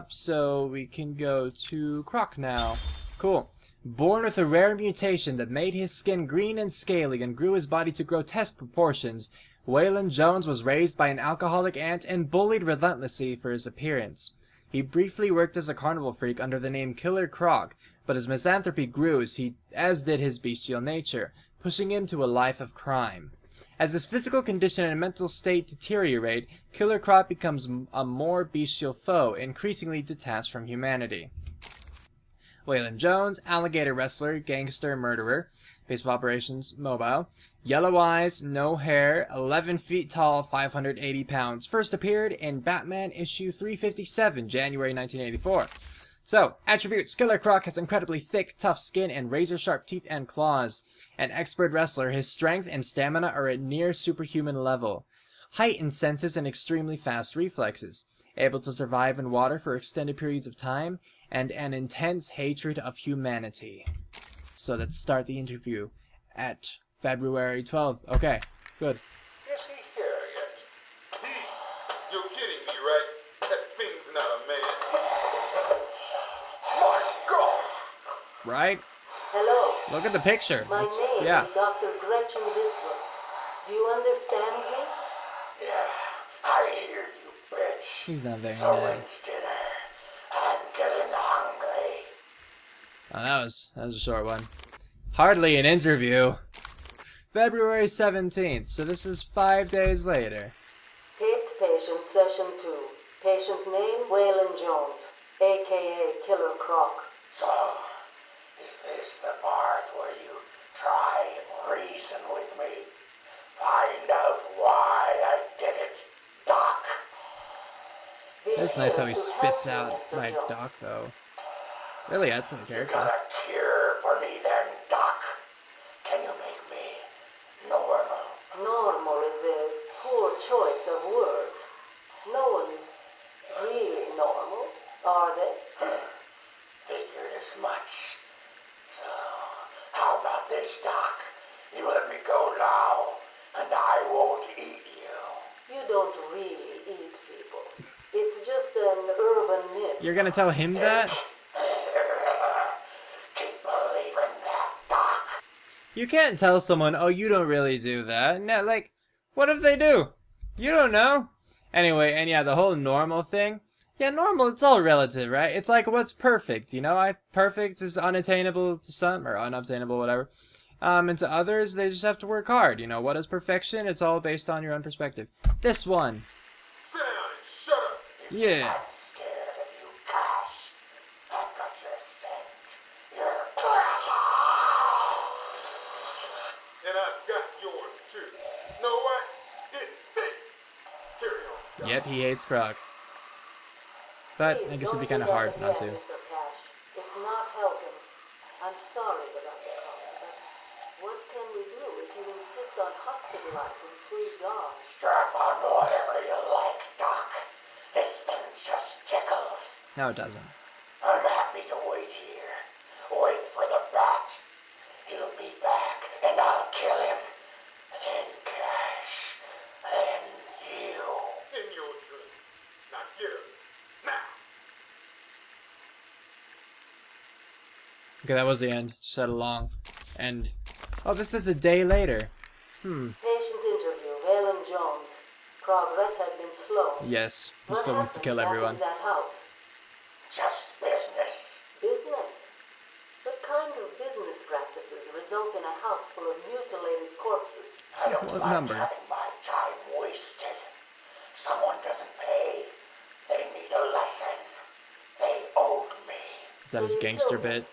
So we can go to Croc now. Cool. Born with a rare mutation that made his skin green and scaly and grew his body to grotesque proportions, Waylon Jones was raised by an alcoholic aunt and bullied relentlessly for his appearance. He briefly worked as a carnival freak under the name Killer Croc, but his misanthropy grew as did his bestial nature, pushing him to a life of crime. As his physical condition and mental state deteriorate, Killer Croc becomes a more bestial foe, increasingly detached from humanity. Waylon Jones, alligator wrestler, gangster, murderer, base of operations, mobile, yellow eyes, no hair, 11 feet tall, 580 pounds. First appeared in Batman issue 357, January 1984. So, attributes. Killer Croc has incredibly thick, tough skin and razor-sharp teeth and claws. An expert wrestler, his strength and stamina are at near superhuman level. Heightened senses and extremely fast reflexes. Able to survive in water for extended periods of time, and an intense hatred of humanity. So let's start the interview at February 12th. Okay, good. Is he here yet? You're kidding me, right? That thing's not a man. My God! Right? Hello. Look at the picture. My It's, name yeah. is Dr. Gretchen Whistler. Do you understand me? Yeah, I hear you, bitch. He's not very So nice. it's dinner. I'm getting hungry. Oh, that was a short one. Hardly an interview. February 17th, so this is 5 days later. Taped patient session 2. Patient name Waylon Jones, a.k.a. Killer Croc. So, is this the part where you try and reason with me? Find out why I did it, Doc. It's nice how he spits out my Doc, though. Really adds to the You character. got a cure for me then, Doc? Can you make me normal? Normal is a poor choice of words. No one is really normal, are they? Figured as much. So, how about this, Doc? You let me go now, and I won't eat you. You don't really eat people. It's just an urban myth. You're gonna tell him that? Keep believing that, Doc. You can't tell someone, oh, you don't really do that. No, like, what if they do? You don't know. Anyway, and yeah, the whole normal thing. Yeah, normal, it's all relative, right? It's like, what's perfect, you know? Perfect is unattainable to some, or unobtainable, whatever. And to others, they just have to work hard, you know? What is perfection? It's all based on your own perspective. This one. Sit down and shut up. Yeah. I'm scared of you, Cash. I've got your scent. You're and I've got yours too. Know what? It stinks. Carry on. Yep, he hates Croc. But I guess it'd be kind of hard not to. Mr. Cash. It's not helping. I'm sorry about the problem, but what can we do if you insist on hospitalizing 3 dogs? Strap on whatever you like, Doc. This thing just tickles. No, it doesn't. I'm happy to wait here. Wait for the bat. He'll be back, and I'll kill him. Then Cash. Then you. In your dream. Now get him. Now. Okay, that was the end. Just had a long end. Oh, this is a day later. Patient interview, Waylon Jones. Progress has been slow. Yes, he What still wants to kill everyone. happens at house? Just business. Business? What kind of business practices result in a house full of mutilated corpses? I don't What like number? having my time wasted. Someone doesn't pay. They need a lesson. They owed me. Is that his gangster bit?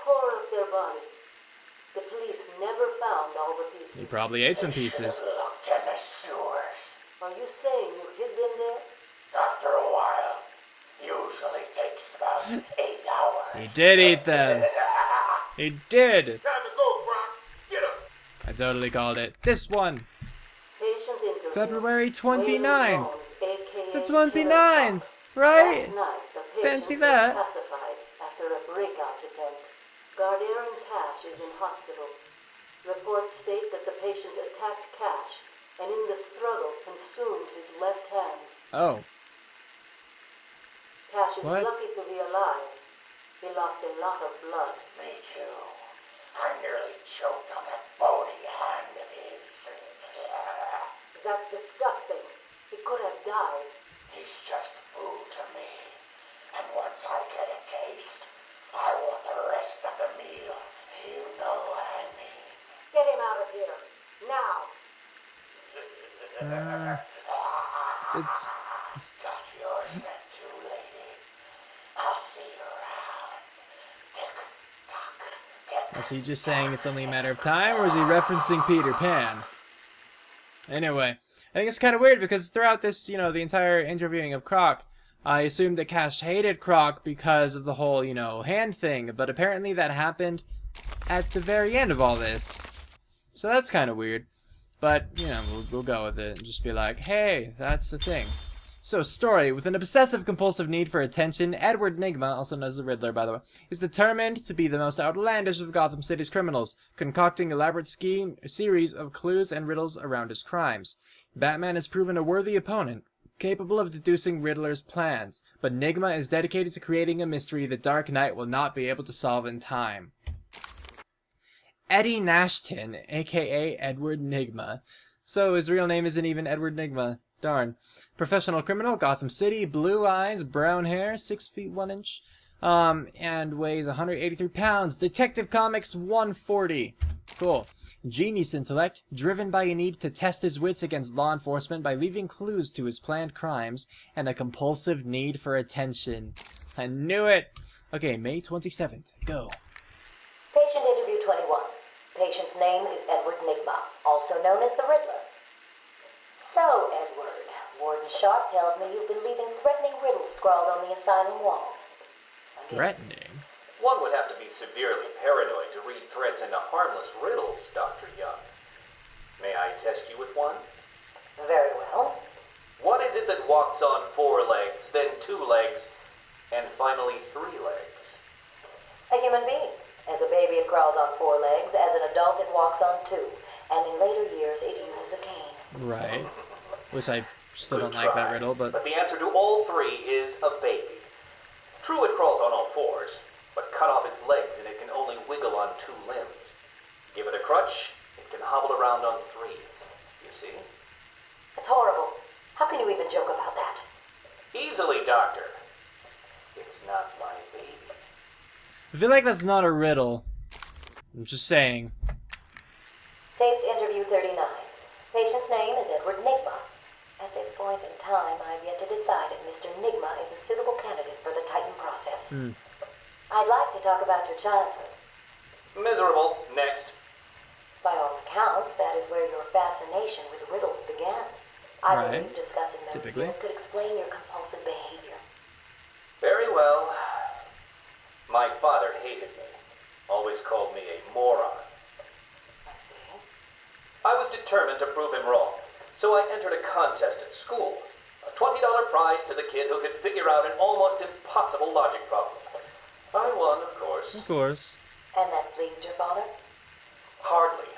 Tore up their bodies. The police never found all the pieces. He probably ate some pieces. Should've looked in the sewers. Are you saying you hid them there? After a while. Usually takes about 8 hours. He did eat them. He did. Time to go, Croc. Get up. I totally called it. This one. Patient interview. February Waylon 29th. Jones, aka The Killer 29th, Croc. right? Last night, the patient Fancy was that. pacified after a breakout attempt. Gardner and Cash is in hospital. Reports state that the patient attacked Cash and in the struggle consumed his left hand. Oh. Cash is What? lucky to be alive. He lost a lot of blood. Me too. I nearly choked on that bony hand of his. That's disgusting. He could have died. He's just food to me. And once I get a taste, I want the rest of the meal. You know what I mean. Get him out of here. Now. It's... Got yours set too, lady. I'll see you around. Tick-tock, tick. Is he just saying it's only a matter of time, or is he referencing Peter Pan? Anyway, I think it's kind of weird because throughout this, you know, the entire interviewing of Croc, I assumed that Cash hated Croc because of the whole, you know, hand thing, but apparently that happened at the very end of all this. So that's kind of weird. But, you know, we'll go with it and just be like, hey, that's the thing. So, story. With an obsessive-compulsive need for attention, Edward Nygma, also known as the Riddler, by the way, is determined to be the most outlandish of Gotham City's criminals, concocting elaborate series of clues and riddles around his crimes. Batman has proven a worthy opponent, capable of deducing Riddler's plans, but Nygma is dedicated to creating a mystery the Dark Knight will not be able to solve in time. Eddie Nashton, aka Edward Nygma. So his real name isn't even Edward Nygma. Darn. Professional criminal, Gotham City, blue eyes, brown hair, 6 feet 1 inch, and weighs 183 pounds. Detective Comics 140. Cool. Genius intellect, driven by a need to test his wits against law enforcement by leaving clues to his planned crimes, and a compulsive need for attention. I knew it! Okay, May 27th. Go. Patient interview 21. Patient's name is Edward Nygma, also known as the Riddler. So, Edward, Warden Sharp tells me you've been leaving threatening riddles scrawled on the asylum walls. Threatening? One would have to be severely paranoid to read threats into harmless riddles, Dr. Young. May I test you with one? Very well. What is it that walks on 4 legs, then 2 legs, and finally 3 legs? A human being. As a baby it crawls on 4 legs, as an adult it walks on 2, and in later years it uses a cane. Right. Which I still Good don't like that try. riddle, but... the answer to all 3 is a baby. True, it crawls on all 4s, but cut off its legs and it can only wiggle on 2 limbs. Give it a crutch, it can hobble around on 3. You see? It's horrible. How can you even joke about that? Easily, Doctor. It's not my baby. I feel like that's not a riddle. I'm just saying. Taped interview 39. Patient's name is Edward Nygma. At this point in time, I've yet to decide if Mr. Nygma is a suitable candidate for the Titan process. I'd like to talk about your childhood. Miserable. Next. By all accounts, that is where your fascination with riddles began. I Right. believe discussing those Typically. years could explain your compulsive behavior. Very well. My father hated me. Always called me a moron. I see. I was determined to prove him wrong, so I entered a contest at school. A $20 prize to the kid who could figure out an almost impossible logic problem. I won, of course. Of course. And that pleased your father? Hardly.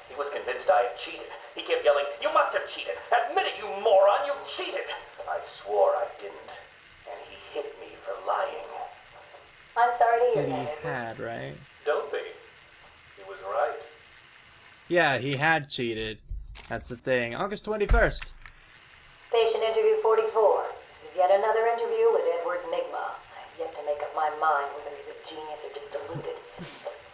He was convinced I had cheated. He kept yelling, "You must have cheated! Admit it, you moron! You cheated!" I swore I didn't, and he hit me for lying. I'm sorry to hear But he that, Edward. had, right? Don't be. He was right. Yeah, he had cheated. That's the thing. August 21st. Patient interview 44. This is yet another interview with Edward Nygma. I've yet to make up my mind whether he's a genius or just deluded.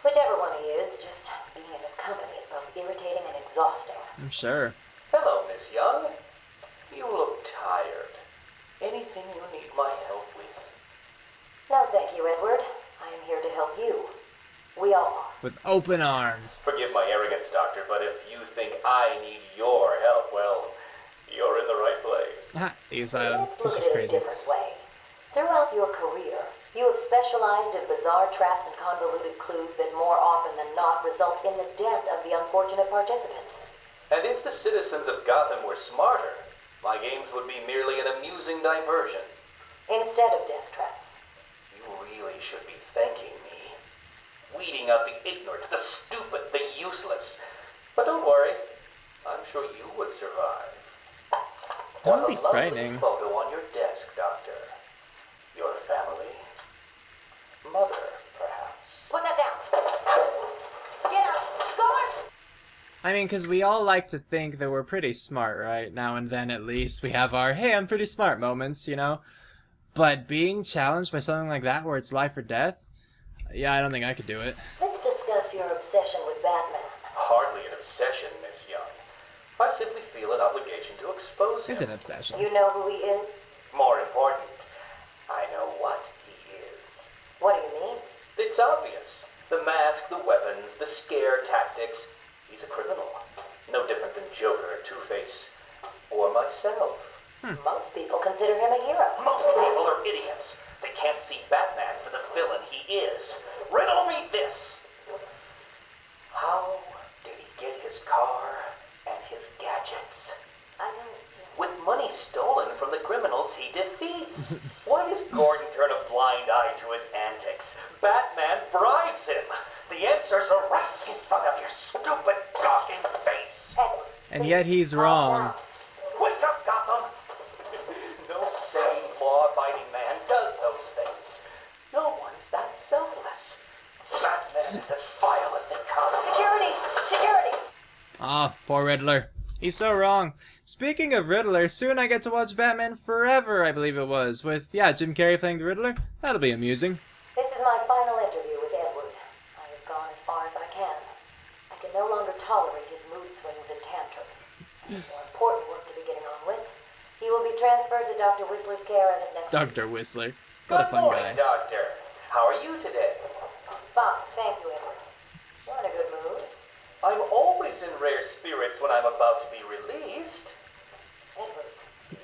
Whichever one he is, just being in his company is both irritating and exhausting. I'm sure. Hello, Miss Young. You look tired. Anything you need my help with? No, thank you, Edward. I am here to help you. We all are. With open arms. Forgive my arrogance, Doctor, but if you think I need your help, well, you're in the right place. The asylum. Let's This look is at it a crazy. different way. Throughout your career, you have specialized in bizarre traps and convoluted clues that more often than not result in the death of the unfortunate participants. And if the citizens of Gotham were smarter, my games would be merely an amusing diversion. Instead of death traps. You really should be thanking me. Weeding out the ignorant, the stupid, the useless. But don't worry, I'm sure you would survive. That would What be a lovely frightening. photo on your desk, Doctor. Your I mean, because we all like to think that we're pretty smart, right? Now and then, at least, we have our, hey, I'm pretty smart moments, you know? But being challenged by something like that, where it's life or death, yeah, I don't think I could do it. Let's discuss your obsession with Batman. Hardly an obsession, Miss Young. I simply feel an obligation to expose him. It's an obsession. You know who he is? More important, I know what he is. What do you mean? It's obvious. The mask, the weapons, the scare tactics. He's a criminal. No different than Joker, Two-Face, or myself. Most people consider him a hero. Most people are idiots. They can't see Batman for the villain he is. Riddle me this. How did he get his car and his gadgets? I don't... With money stolen from the criminals he defeats. Why does Gordon turn a blind eye to his antics? Batman bribes him. The answers are right in front of your stupid, gawking face. And yet he's wrong. Wake up, Gotham! No sane, law-abiding man does those things. No one's that selfless. Batman is as vile as they come. Security! Security! Ah, poor Riddler. He's so wrong. Speaking of Riddler, soon I get to watch Batman Forever, I believe it was, with, yeah, Jim Carrey playing the Riddler. That'll be amusing. This is my final interview with Edward. I have gone as far as I can. I can no longer tolerate his mood swings and tantrums. I have more important work to be getting on with. He will be transferred to Dr. Whistler's care as of next week. Dr. Whistler. What a Good fun morning, guy. Doctor. How are you today? Fine, thank you, Edward. You're in a good mood. I'm always in rare spirits when I'm about to be released. Edward,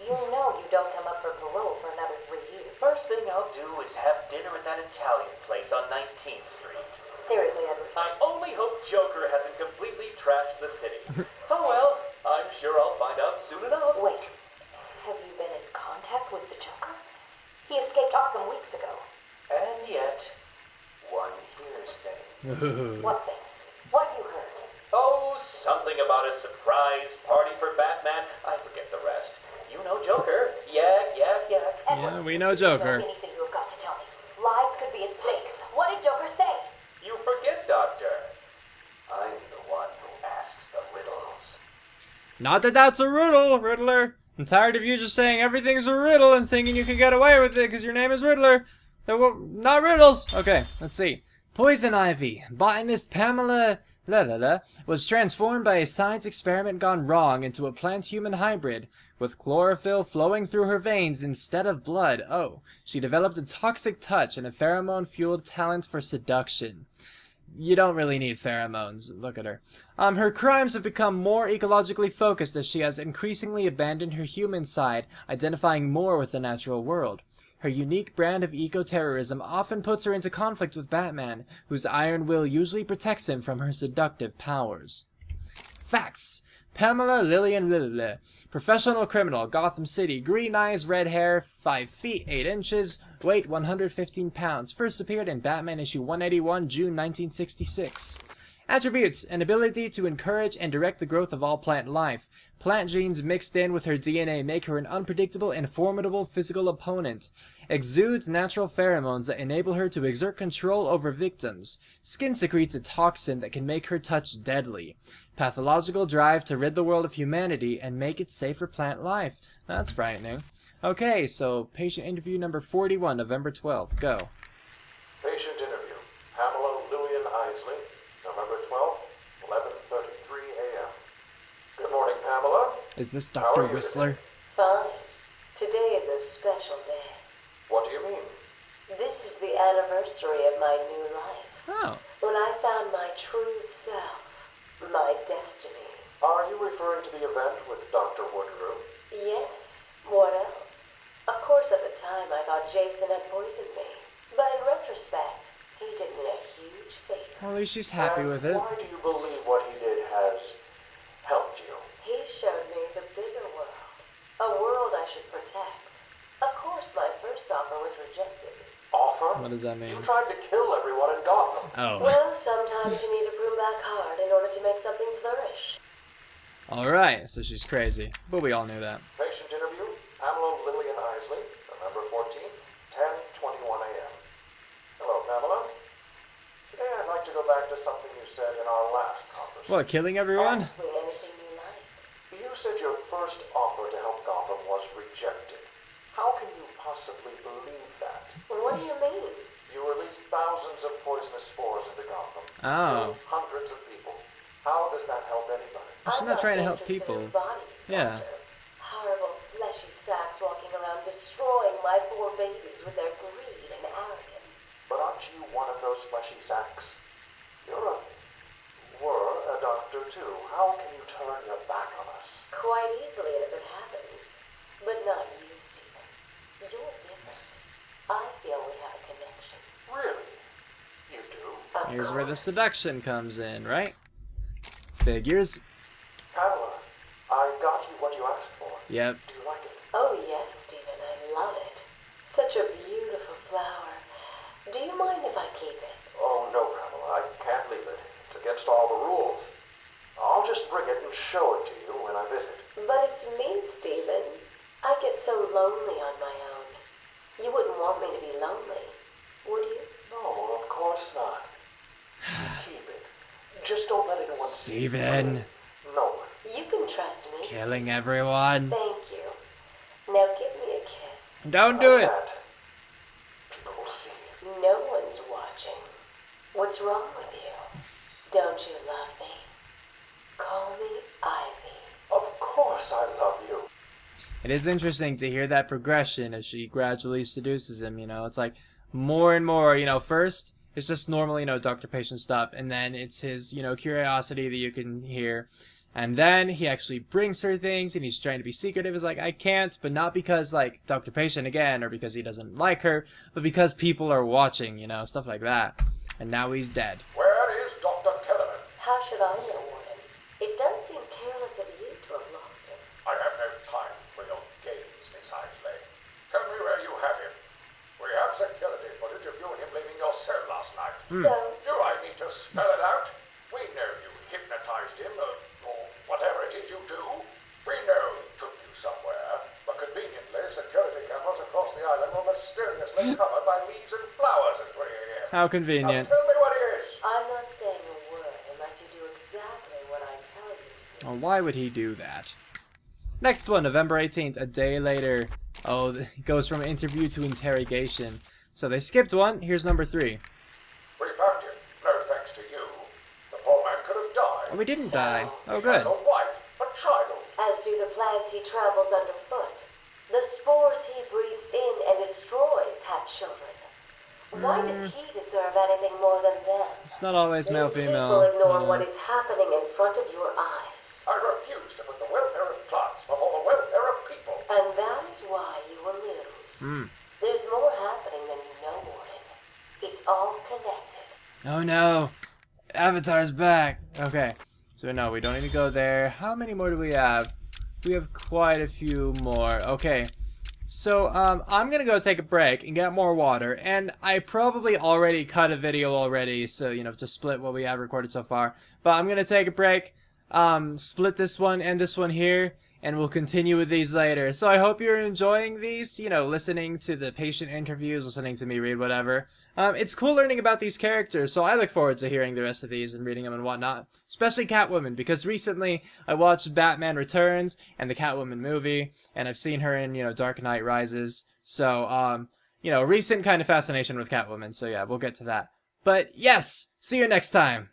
you know you don't come up for parole for another 3 years. First thing I'll do is have dinner at that Italian place on 19th Street. Seriously, Edward. I only hope Joker hasn't completely trashed the city. Oh well, I'm sure I'll find out soon enough. Wait, have you been in contact with the Joker? He escaped Arkham weeks ago. And yet, one hears things. What things? What have you heard? Oh, something about a surprise party for Batman. I forget the rest. You know Joker. Yak. Yeah, we know Joker. Anything you have got to tell me. Lives could be at stake. What did Joker say? You forget, Doctor. I'm the one who asks the riddles. Not that that's a riddle, Riddler. I'm tired of you just saying everything's a riddle and thinking you can get away with it because your name is Riddler. Not riddles. Okay, let's see. Poison ivy. Botanist Pamela was transformed by a science experiment gone wrong into a plant-human hybrid, with chlorophyll flowing through her veins instead of blood. Oh, she developed a toxic touch and a pheromone-fueled talent for seduction. You don't really need pheromones. Look at her. Her crimes have become more ecologically focused as she has increasingly abandoned her human side, identifying more with the natural world. Her unique brand of eco-terrorism often puts her into conflict with Batman, whose iron will usually protects him from her seductive powers. Facts. Pamela Lillian Riddler, professional criminal, Gotham City, green eyes, red hair, 5 feet 8 inches, weight 115 pounds, first appeared in Batman issue 181, June 1966. Attributes: an ability to encourage and direct the growth of all plant life. Plant genes mixed in with her DNA make her an unpredictable and formidable physical opponent. Exudes natural pheromones that enable her to exert control over victims. Skin secretes a toxin that can make her touch deadly. Pathological drive to rid the world of humanity and make it safe for plant life. That's frightening. Okay, so patient interview number 41, November 12th. Go. Patient interview. Pamela Lillian Isley, November 12th, 11:33 a.m. Good morning, Pamela. Is this How Dr. are you Whistler? Fine. Today is a special day. What do you mean? This is the anniversary of my new life. Oh. When I found my true self. My destiny. Are you referring to the event with Dr. Woodrow? Yes. What else? Of course, at the time, I thought Jason had poisoned me. But in retrospect, he did me a huge favor. Well, at least she's happy with it. Why do you believe what he did has helped you? He showed me the bigger world. A world I should protect. Of course, my first offer was rejected. Offer? What does that mean? You tried to kill everyone in Gotham. Oh. Well, sometimes you need to prune back hard in order to make something flourish. Alright, so she's crazy. But we all knew that. Patient interview. Pamela Lillian Isley, November 14th, 10:21 a.m. Hello, Pamela. Today I'd like to to go back to something you said in our last conversation. What, killing everyone? Ask me anything you like. You said your first offer to help Gotham was rejected. How can you possibly believe that? What do you mean? You released thousands of poisonous spores into Gotham. Oh. Killed hundreds of people. How does that help anybody? She's not trying to help interested people. in bodies, Yeah. Doctor. Horrible fleshy sacks walking around destroying my poor babies with their greed and arrogance. But aren't you one of those fleshy sacks? Were a doctor too. How can you turn your back on us? Quite easily as it happens. But not you, Stephen. You're different. I feel we have a connection. Really? You do? Of Here's where the course. seduction comes in, right? Figures. Pamela, I got you what you asked for. Yep. Do you like it? Oh yes, Stephen, I love it. Such a beautiful flower. Do you mind if I keep it? Oh, no, Pamela. I can't leave it. It's against all the rules. I'll just bring it and show it to you when I visit. But it's me, Stephen. I get so lonely on my own. You wouldn't want me to be lonely, would you? No, of course not. Keep it. Just don't let anyone see it. Steven. No one. You can trust me. Killing everyone. Thank you. Now give me a kiss. Don't do it. That. People will see. No one's watching. What's wrong with you? Don't you love me? Call me Ivy. Of course I love you. It is interesting to hear that progression as she gradually seduces him, you know. It's like more and more, you know, first it's just normal, you know, doctor-patient stuff, and then it's his, you know, curiosity that you can hear. And then he actually brings her things, and he's trying to be secretive. He's like, I can't, but not because, like, doctor-patient again, or because he doesn't like her, but because people are watching, you know, stuff like that. And now he's dead. Where is Dr. Kellerman? How should I know, Warden? It does seem careless of you to have lost him. I have no time for your games, Miss Isley. Tell me where you have him. We have security footage of you and him leaving your cell last night. So, Do I need to spell it out? We know you hypnotized him, or whatever it is you do. We know he took you somewhere, but conveniently, security cameras across the island were mysteriously covered by leaves and flowers at 3 a.m. How Now convenient. tell me what it is. I'm not saying a word unless you do exactly what I tell you to do. Oh, why would he do that? Next one, November 18th, a day later. Oh, it goes from interview to interrogation. So they skipped one. Here's number 3. We found him. No thanks to you. The poor man could have died. Oh, we didn't die. Oh, He good. has a wife, a child. As do the plants he travels underfoot. The spores he breathes in and destroys have children. Why does he deserve anything more than them? It's not always male, You female. people ignore you know. what is happening in front of your eyes. I refuse to put the welfare of plants before the welfare of people. And that is why you will lose. There's more happening than you know, Warden. It's all connected. Oh no! Avatar's back! Okay. So no, we don't need to go there. How many more do we have? We have quite a few more. Okay. So, I'm gonna go take a break and get more water. And I probably already cut a video already, so, you know, to split what we have recorded so far. But I'm gonna take a break, split this one and this one here, and we'll continue with these later. So I hope you're enjoying these, you know, listening to the patient interviews, listening to me read whatever. It's cool learning about these characters, so I look forward to hearing the rest of these and reading them and whatnot. Especially Catwoman, because recently I watched Batman Returns and the Catwoman movie, and I've seen her in, you know, Dark Knight Rises. So, you know, recent kind of fascination with Catwoman, so yeah, we'll get to that. But yes, see you next time!